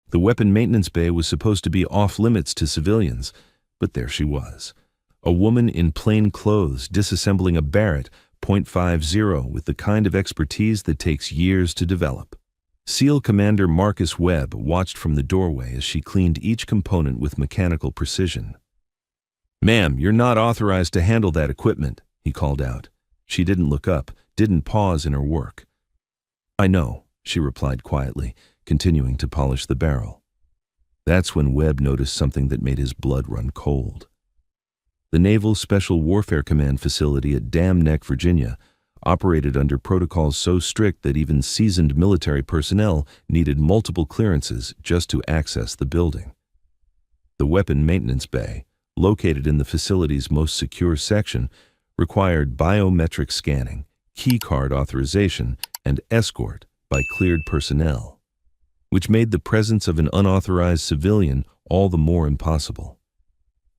The weapon maintenance bay was supposed to be off-limits to civilians, but there she was. A woman in plain clothes disassembling a Barrett .50 with the kind of expertise that takes years to develop. SEAL Commander Webb watched from the doorway as she cleaned each component with mechanical precision. "Ma'am, you're not authorized to handle that equipment," he called out. She didn't look up, didn't pause in her work. "I know," she replied quietly, continuing to polish the barrel. That's when Webb noticed something that made his blood run cold. The Naval Special Warfare Command facility at Dam Neck, Virginia, operated under protocols so strict that even seasoned military personnel needed multiple clearances just to access the building. The weapon maintenance bay, located in the facility's most secure section, required biometric scanning, keycard authorization, and escort by cleared personnel, which made the presence of an unauthorized civilian all the more impossible.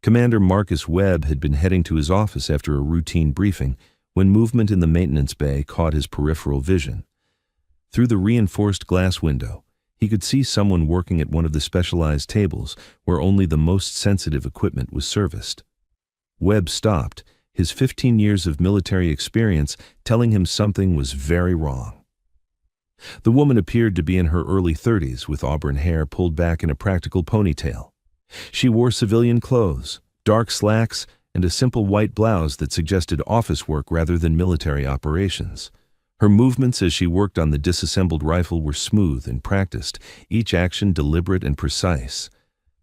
Commander Webb had been heading to his office after a routine briefing when movement in the maintenance bay caught his peripheral vision. Through the reinforced glass window, he could see someone working at one of the specialized tables where only the most sensitive equipment was serviced. Webb stopped, his 15 years of military experience telling him something was very wrong. The woman appeared to be in her early 30s with auburn hair pulled back in a practical ponytail. She wore civilian clothes, dark slacks, and a simple white blouse that suggested office work rather than military operations. Her movements as she worked on the disassembled rifle were smooth and practiced, each action deliberate and precise.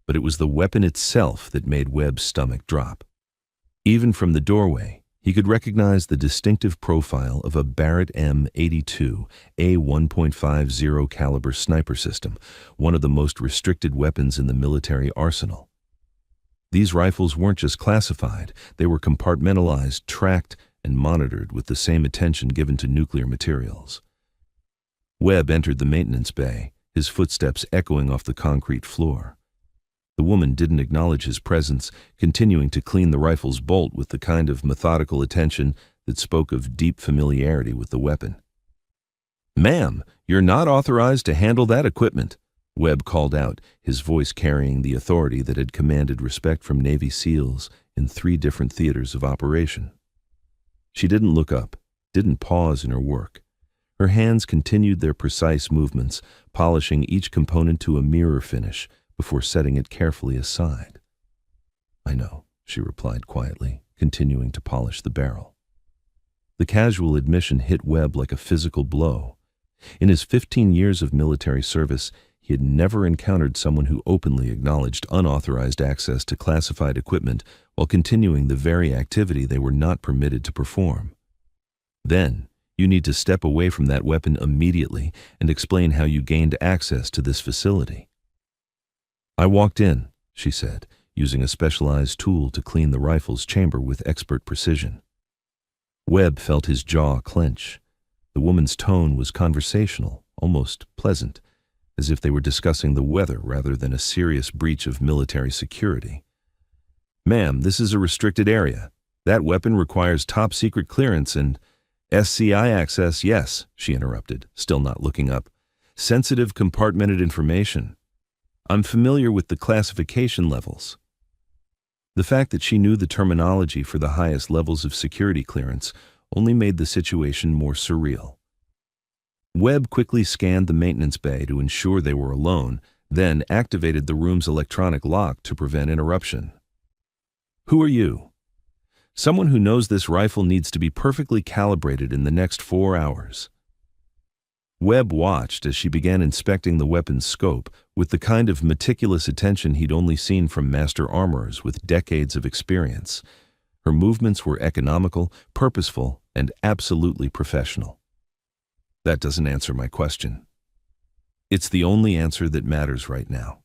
But it was the weapon itself that made Webb's stomach drop. Even from the doorway, he could recognize the distinctive profile of a Barrett M82 A1.50 caliber sniper system, one of the most restricted weapons in the military arsenal. These rifles weren't just classified, they were compartmentalized, tracked, and monitored with the same attention given to nuclear materials. Webb entered the maintenance bay, his footsteps echoing off the concrete floor. The woman didn't acknowledge his presence, continuing to clean the rifle's bolt with the kind of methodical attention that spoke of deep familiarity with the weapon. "Ma'am, you're not authorized to handle that equipment," Webb called out, his voice carrying the authority that had commanded respect from Navy SEALs in 3 different theaters of operation. She didn't look up, didn't pause in her work. Her hands continued their precise movements, polishing each component to a mirror finish before setting it carefully aside. "I know," she replied quietly, continuing to polish the barrel. The casual admission hit Webb like a physical blow. In his 15 years of military service, he had never encountered someone who openly acknowledged unauthorized access to classified equipment while continuing the very activity they were not permitted to perform. Then, you need to step away from that weapon immediately and explain how you gained access to this facility. "I walked in," she said, using a specialized tool to clean the rifle's chamber with expert precision. Webb felt his jaw clench. The woman's tone was conversational, almost pleasant, as if they were discussing the weather rather than a serious breach of military security. "Ma'am, this is a restricted area. That weapon requires top-secret clearance and SCI access, yes," she interrupted, still not looking up. "Sensitive compartmented information. I'm familiar with the classification levels." The fact that she knew the terminology for the highest levels of security clearance only made the situation more surreal. Webb quickly scanned the maintenance bay to ensure they were alone, then activated the room's electronic lock to prevent interruption. "Who are you?" "Someone who knows this rifle needs to be perfectly calibrated in the next 4 hours." Webb watched as she began inspecting the weapon's scope with the kind of meticulous attention he'd only seen from master armorers with decades of experience. Her movements were economical, purposeful, and absolutely professional. "That doesn't answer my question." "It's the only answer that matters right now."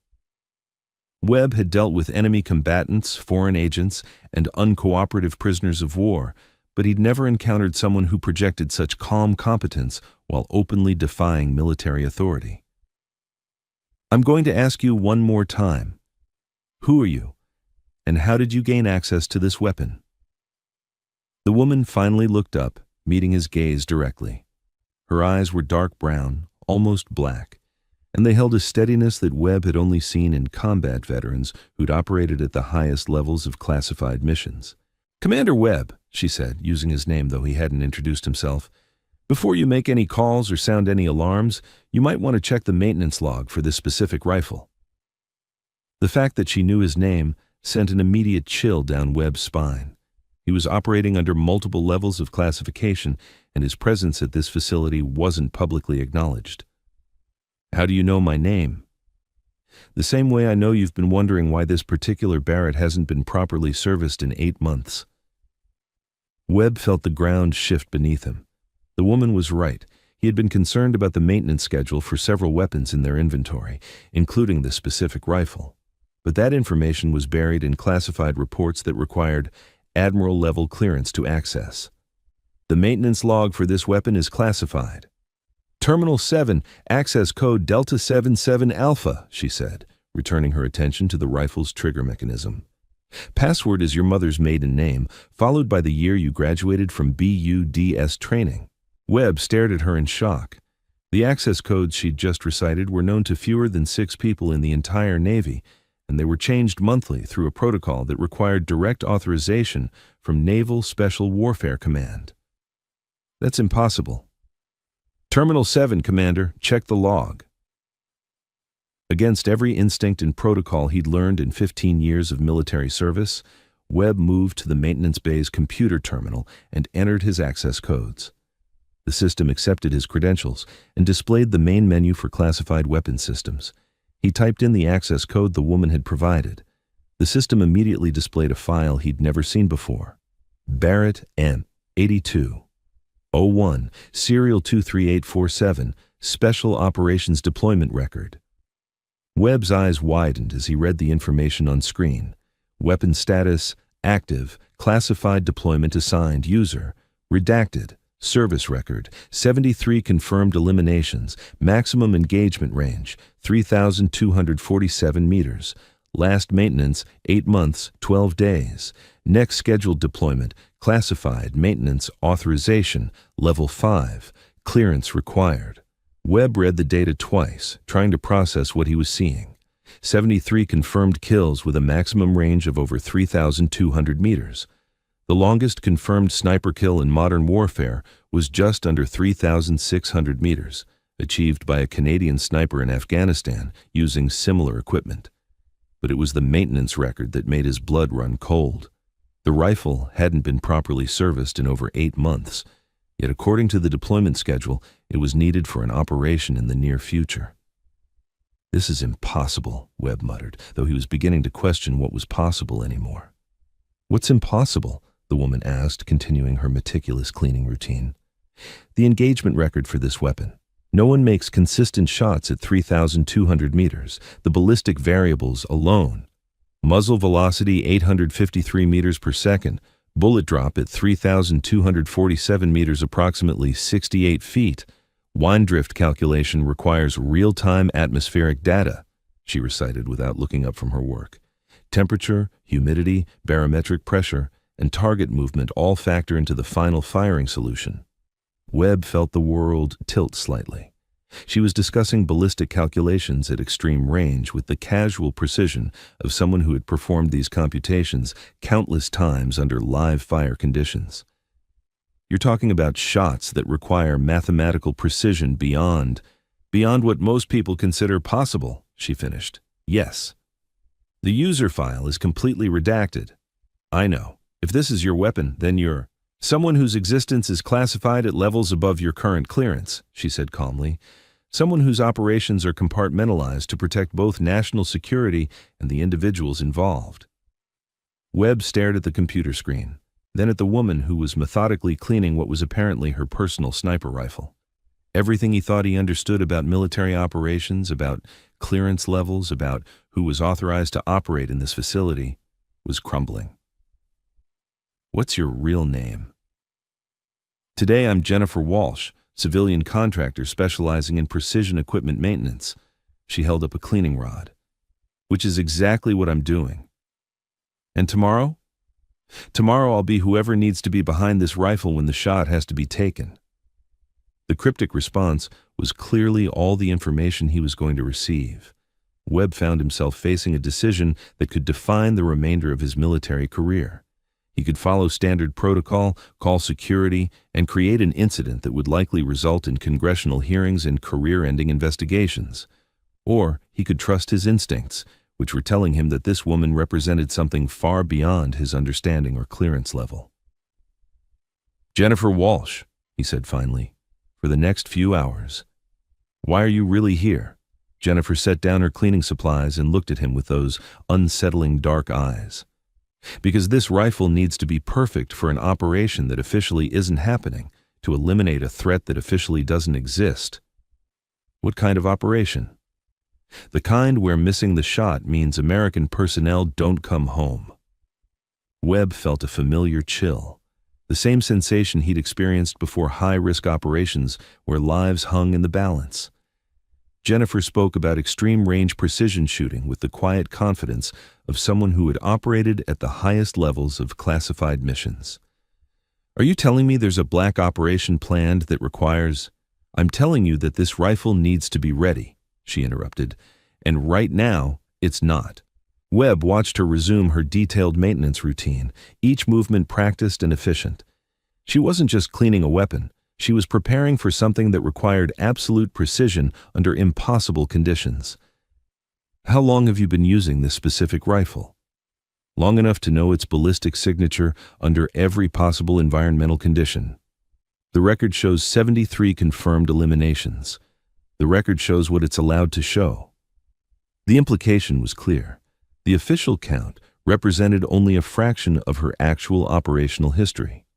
Webb had dealt with enemy combatants, foreign agents, and uncooperative prisoners of war, but he'd never encountered someone who projected such calm competence while openly defying military authority. "I'm going to ask you one more time. Who are you, and how did you gain access to this weapon?" The woman finally looked up, meeting his gaze directly. Her eyes were dark brown, almost black, and they held a steadiness that Webb had only seen in combat veterans who'd operated at the highest levels of classified missions. "Commander Webb," she said, using his name though he hadn't introduced himself, "before you make any calls or sound any alarms, you might want to check the maintenance log for this specific rifle." The fact that she knew his name sent an immediate chill down Webb's spine. He was operating under multiple levels of classification, and his presence at this facility wasn't publicly acknowledged. "How do you know my name?" "The same way I know you've been wondering why this particular Barrett hasn't been properly serviced in 8 months. Webb felt the ground shift beneath him. The woman was right. He had been concerned about the maintenance schedule for several weapons in their inventory, including this specific rifle. But that information was buried in classified reports that required Admiral-level clearance to access. "The maintenance log for this weapon is classified. Terminal 7, access code Delta 77 Alpha," she said, returning her attention to the rifle's trigger mechanism. "Password is your mother's maiden name, followed by the year you graduated from BUDS training." Webb stared at her in shock. The access codes she'd just recited were known to fewer than 6 people in the entire Navy, and they were changed monthly through a protocol that required direct authorization from Naval Special Warfare Command. "That's impossible." "Terminal 7, Commander, check the log." Against every instinct and protocol he'd learned in 15 years of military service, Webb moved to the maintenance bay's computer terminal and entered his access codes. The system accepted his credentials and displayed the main menu for classified weapon systems. He typed in the access code the woman had provided. The system immediately displayed a file he'd never seen before. Barrett M. 82. 01, Serial 23847, Special Operations Deployment Record. Webb's eyes widened as he read the information on screen. Weapon status, active, classified deployment assigned, user, redacted, service record, 73 confirmed eliminations, maximum engagement range, 3,247 meters. Last maintenance, 8 months, 12 days. Next scheduled deployment, classified, maintenance, authorization, level 5, clearance required. Webb read the data twice, trying to process what he was seeing. 73 confirmed kills with a maximum range of over 3,200 meters. The longest confirmed sniper kill in modern warfare was just under 3,600 meters, achieved by a Canadian sniper in Afghanistan using similar equipment. But it was the maintenance record that made his blood run cold. The rifle hadn't been properly serviced in over 8 months, yet according to the deployment schedule, it was needed for an operation in the near future. "This is impossible," Webb muttered, though he was beginning to question what was possible anymore. "What's impossible?" the woman asked, continuing her meticulous cleaning routine. "The engagement record for this weapon. No one makes consistent shots at 3,200 meters. The ballistic variables alone. Muzzle velocity 853 meters per second. Bullet drop at 3,247 meters, approximately 68 feet. Wind drift calculation requires real-time atmospheric data," she recited without looking up from her work. "Temperature, humidity, barometric pressure, and target movement all factor into the final firing solution." Webb felt the world tilt slightly. She was discussing ballistic calculations at extreme range with the casual precision of someone who had performed these computations countless times under live fire conditions. "You're talking about shots that require mathematical precision beyond what most people consider possible," she finished. "Yes. The user file is completely redacted." "I know. If this is your weapon, then you're someone whose existence is classified at levels above your current clearance," she said calmly. "Someone whose operations are compartmentalized to protect both national security and the individuals involved." Webb stared at the computer screen, then at the woman who was methodically cleaning what was apparently her personal sniper rifle. Everything he thought he understood about military operations, about clearance levels, about who was authorized to operate in this facility, was crumbling. "What's your real name?" "Today I'm Jennifer Walsh, civilian contractor specializing in precision equipment maintenance." She held up a cleaning rod. "Which is exactly what I'm doing." "And tomorrow?" "Tomorrow I'll be whoever needs to be behind this rifle when the shot has to be taken." The cryptic response was clearly all the information he was going to receive. Webb found himself facing a decision that could define the remainder of his military career. He could follow standard protocol, call security, and create an incident that would likely result in congressional hearings and career-ending investigations. Or he could trust his instincts, which were telling him that this woman represented something far beyond his understanding or clearance level. "Jennifer Walsh," he said finally, "for the next few hours. Why are you really here?" Jennifer set down her cleaning supplies and looked at him with those unsettling dark eyes. "Because this rifle needs to be perfect for an operation that officially isn't happening, to eliminate a threat that officially doesn't exist." "What kind of operation?" "The kind where missing the shot means American personnel don't come home." Webb felt a familiar chill, the same sensation he'd experienced before high-risk operations where lives hung in the balance. Jennifer spoke about extreme-range precision shooting with the quiet confidence of someone who had operated at the highest levels of classified missions. "Are you telling me there's a black operation planned that requires—" "I'm telling you that this rifle needs to be ready," she interrupted, "and right now, it's not." Webb watched her resume her detailed maintenance routine, each movement practiced and efficient. She wasn't just cleaning a weapon. She was preparing for something that required absolute precision under impossible conditions. "How long have you been using this specific rifle?" "Long enough to know its ballistic signature under every possible environmental condition." The record shows 73 confirmed eliminations. The record shows what it's allowed to show. The implication was clear. The official count represented only a fraction of her actual operational history.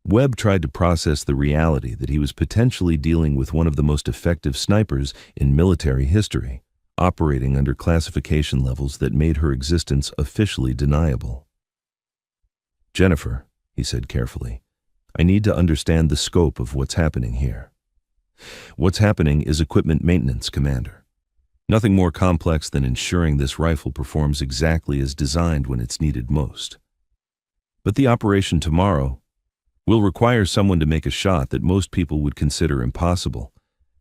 Webb tried to process the reality that he was potentially dealing with one of the most effective snipers in military history, operating under classification levels that made her existence officially deniable. "Jennifer," he said carefully, "I need to understand the scope of what's happening here." "What's happening is equipment maintenance, Commander. Nothing more complex than ensuring this rifle performs exactly as designed when it's needed most. But the operation tomorrow will require someone to make a shot that most people would consider impossible,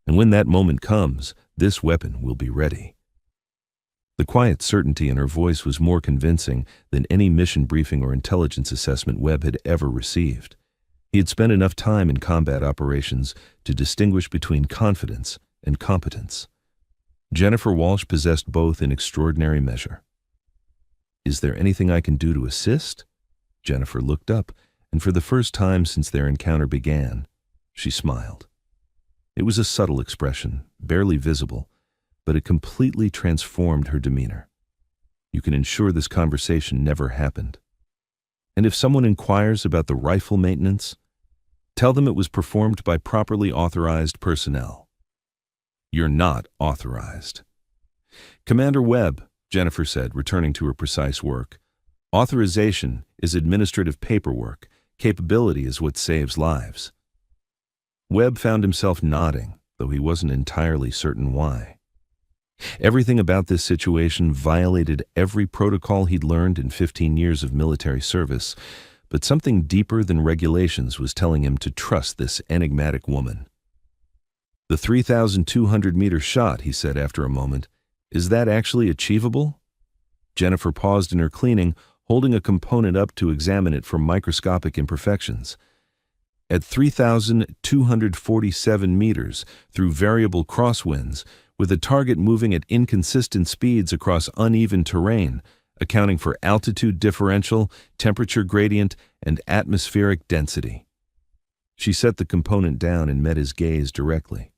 and when that moment comes, this weapon will be ready." The quiet certainty in her voice was more convincing than any mission briefing or intelligence assessment Webb had ever received. He had spent enough time in combat operations to distinguish between confidence and competence. Jennifer Walsh possessed both in extraordinary measure. "Is there anything I can do to assist?" Jennifer looked up, and for the first time since their encounter began, she smiled. It was a subtle expression, barely visible, but it completely transformed her demeanor. "You can ensure this conversation never happened. And if someone inquires about the rifle maintenance, tell them it was performed by properly authorized personnel." "You're not authorized." "Commander Webb," Jennifer said, returning to her precise work, "authorization is administrative paperwork. Capability is what saves lives." Webb found himself nodding, though he wasn't entirely certain why. Everything about this situation violated every protocol he'd learned in 15 years of military service, but something deeper than regulations was telling him to trust this enigmatic woman. "The 3,200-meter shot," he said after a moment, "is that actually achievable?" Jennifer paused in her cleaning, holding a component up to examine it for microscopic imperfections. At 3,247 meters, through variable crosswinds, with the target moving at inconsistent speeds across uneven terrain, accounting for altitude differential, temperature gradient, and atmospheric density. She set the component down and met his gaze directly.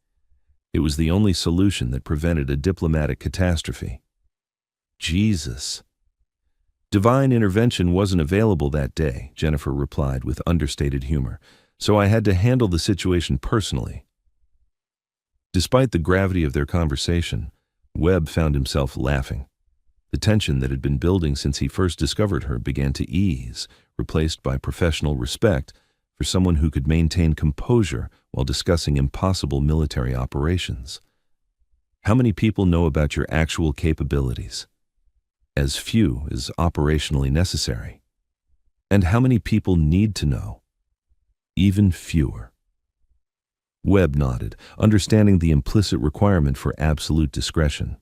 It was the only solution that prevented a diplomatic catastrophe. "Jesus." "Divine intervention wasn't available that day," Jennifer replied with understated humor, "so I had to handle the situation personally." Despite the gravity of their conversation, Webb found himself laughing. The tension that had been building since he first discovered her began to ease, replaced by professional respect for someone who could maintain composure while discussing impossible military operations. "How many people know about your actual capabilities?" "As few as operationally necessary." "And how many people need to know?" "Even fewer." Webb nodded, understanding the implicit requirement for absolute discretion.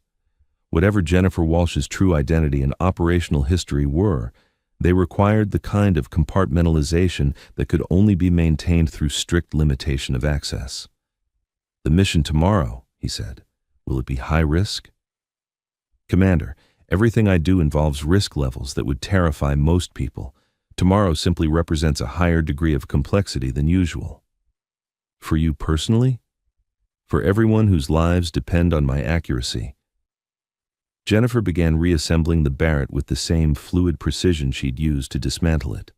Whatever Jennifer Walsh's true identity and operational history were, they required the kind of compartmentalization that could only be maintained through strict limitation of access. "The mission tomorrow," he said, "will it be high risk?" "Commander, everything I do involves risk levels that would terrify most people. Tomorrow simply represents a higher degree of complexity than usual." "For you personally?" "For everyone whose lives depend on my accuracy." Jennifer began reassembling the Barrett with the same fluid precision she'd used to dismantle it.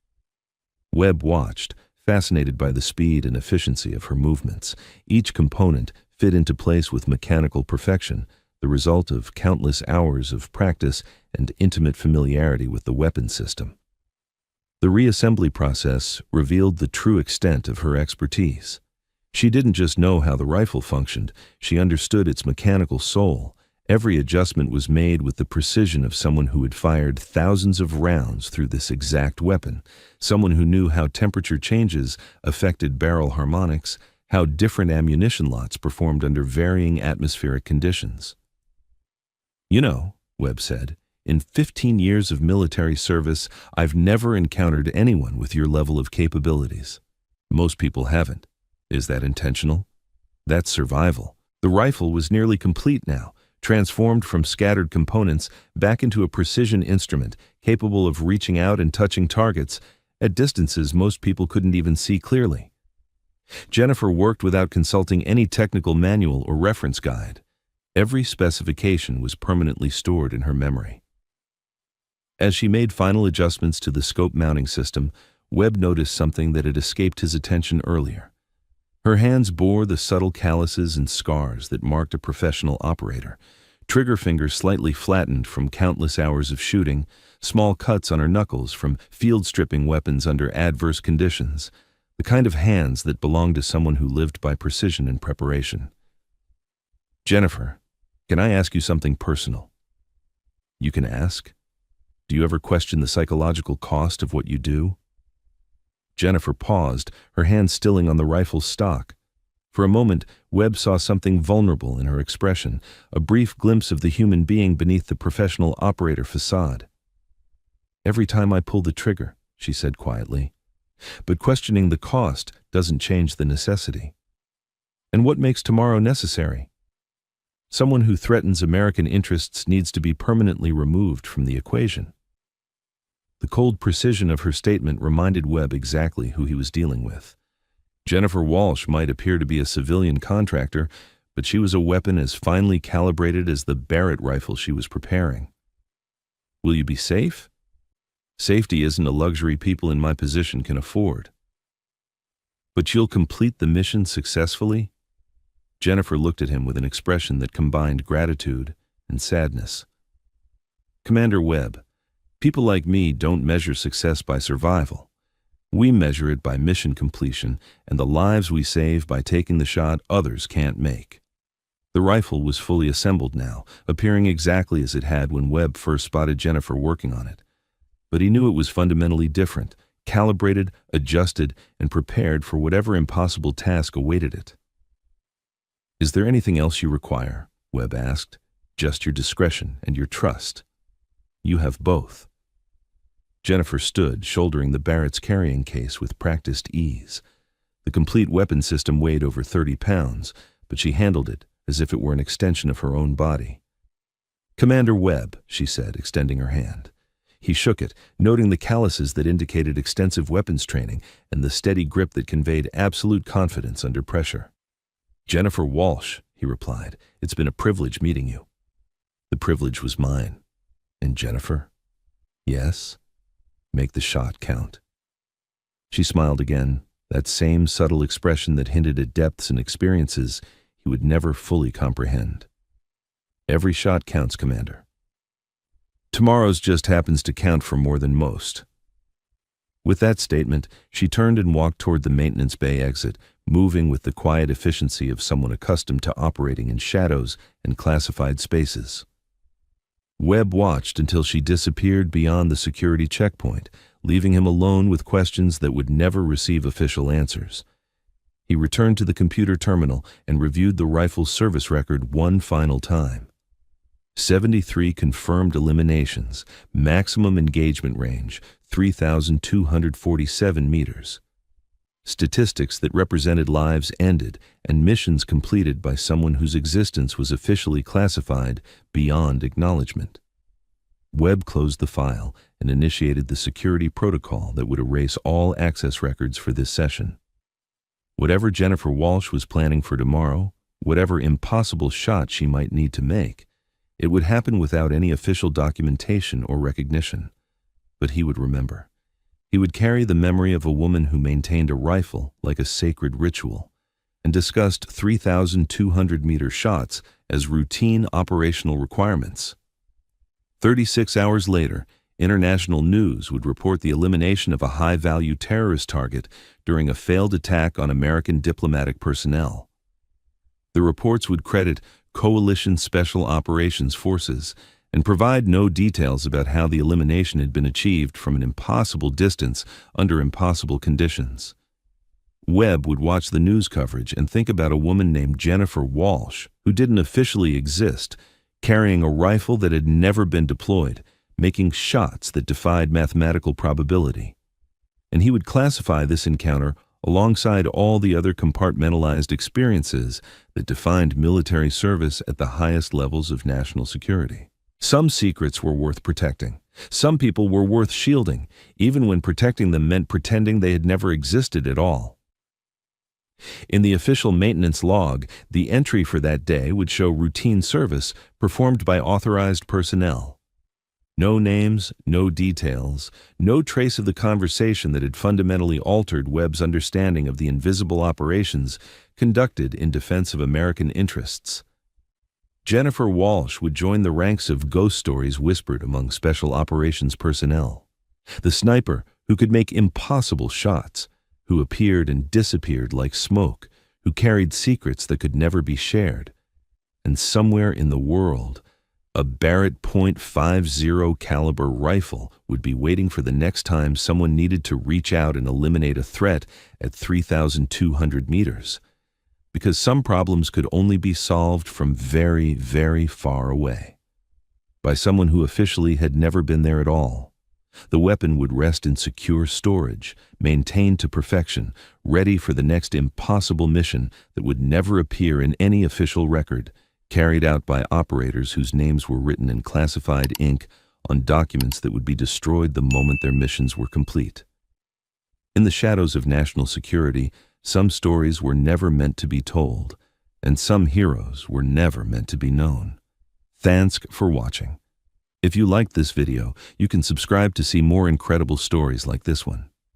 Webb watched, fascinated by the speed and efficiency of her movements. Each component fit into place with mechanical perfection, the result of countless hours of practice and intimate familiarity with the weapon system. The reassembly process revealed the true extent of her expertise. She didn't just know how the rifle functioned, she understood its mechanical soul. Every adjustment was made with the precision of someone who had fired thousands of rounds through this exact weapon, someone who knew how temperature changes affected barrel harmonics, how different ammunition lots performed under varying atmospheric conditions. "You know," Webb said, "in 15 years of military service, I've never encountered anyone with your level of capabilities. Most people haven't. Is that intentional? That's survival." The rifle was nearly complete now, transformed from scattered components back into a precision instrument capable of reaching out and touching targets at distances most people couldn't even see clearly. Jennifer worked without consulting any technical manual or reference guide. Every specification was permanently stored in her memory. As she made final adjustments to the scope mounting system, Webb noticed something that had escaped his attention earlier. Her hands bore the subtle calluses and scars that marked a professional operator. Trigger fingers slightly flattened from countless hours of shooting, small cuts on her knuckles from field stripping weapons under adverse conditions, the kind of hands that belonged to someone who lived by precision and preparation. "Jennifer, can I ask you something personal?" "You can ask. Do you ever question the psychological cost of what you do?" Jennifer paused, her hand stilling on the rifle's stock. For a moment, Webb saw something vulnerable in her expression, a brief glimpse of the human being beneath the professional operator facade. "Every time I pull the trigger," she said quietly. "But questioning the cost doesn't change the necessity." "And what makes tomorrow necessary?" "Someone who threatens American interests needs to be permanently removed from the equation." The cold precision of her statement reminded Webb exactly who he was dealing with. Jennifer Walsh might appear to be a civilian contractor, but she was a weapon as finely calibrated as the Barrett rifle she was preparing. "Will you be safe?" "Safety isn't a luxury people in my position can afford." "But you'll complete the mission successfully?" Jennifer looked at him with an expression that combined gratitude and sadness. "Commander Webb, people like me don't measure success by survival. We measure it by mission completion and the lives we save by taking the shot others can't make." The rifle was fully assembled now, appearing exactly as it had when Webb first spotted Jennifer working on it. But he knew it was fundamentally different, calibrated, adjusted, and prepared for whatever impossible task awaited it. "Is there anything else you require?" Webb asked. "Just your discretion and your trust." "You have both." Jennifer stood, shouldering the Barrett's carrying case with practiced ease. The complete weapon system weighed over 30 pounds, but she handled it as if it were an extension of her own body. "Commander Webb," she said, extending her hand. He shook it, noting the calluses that indicated extensive weapons training and the steady grip that conveyed absolute confidence under pressure. "Jennifer Walsh," he replied, "it's been a privilege meeting you." "The privilege was mine." "And Jennifer?" "Yes? Make the shot count." She smiled again, that same subtle expression that hinted at depths and experiences he would never fully comprehend. "Every shot counts, Commander. Tomorrow's just happens to count for more than most." With that statement, she turned and walked toward the maintenance bay exit, moving with the quiet efficiency of someone accustomed to operating in shadows and classified spaces. Webb watched until she disappeared beyond the security checkpoint, leaving him alone with questions that would never receive official answers. He returned to the computer terminal and reviewed the rifle's service record one final time. 73 confirmed eliminations, maximum engagement range, 3,247 meters. Statistics that represented lives ended and missions completed by someone whose existence was officially classified beyond acknowledgement. Webb closed the file and initiated the security protocol that would erase all access records for this session. Whatever Jennifer Walsh was planning for tomorrow, whatever impossible shot she might need to make, it would happen without any official documentation or recognition. But he would remember. He would carry the memory of a woman who maintained a rifle like a sacred ritual and discussed 3,200-meter shots as routine operational requirements. 36 hours later, international news would report the elimination of a high-value terrorist target during a failed attack on American diplomatic personnel. The reports would credit Coalition Special Operations Forces and provide no details about how the elimination had been achieved from an impossible distance under impossible conditions. Webb would watch the news coverage and think about a woman named Jennifer Walsh, who didn't officially exist, carrying a rifle that had never been deployed, making shots that defied mathematical probability. And he would classify this encounter alongside all the other compartmentalized experiences that defined military service at the highest levels of national security. Some secrets were worth protecting. Some people were worth shielding, even when protecting them meant pretending they had never existed at all. In the official maintenance log, the entry for that day would show routine service performed by authorized personnel. No names, no details, no trace of the conversation that had fundamentally altered Webb's understanding of the invisible operations conducted in defense of American interests. Jennifer Walsh would join the ranks of ghost stories whispered among special operations personnel. The sniper who could make impossible shots, who appeared and disappeared like smoke, who carried secrets that could never be shared. And somewhere in the world, a Barrett .50 caliber rifle would be waiting for the next time someone needed to reach out and eliminate a threat at 3,200 meters. Because some problems could only be solved from very, very far away. By someone who officially had never been there at all. The weapon would rest in secure storage, maintained to perfection, ready for the next impossible mission that would never appear in any official record, carried out by operators whose names were written in classified ink on documents that would be destroyed the moment their missions were complete. In the shadows of national security, some stories were never meant to be told, and some heroes were never meant to be known. Thanks for watching. If you liked this video, you can subscribe to see more incredible stories like this one.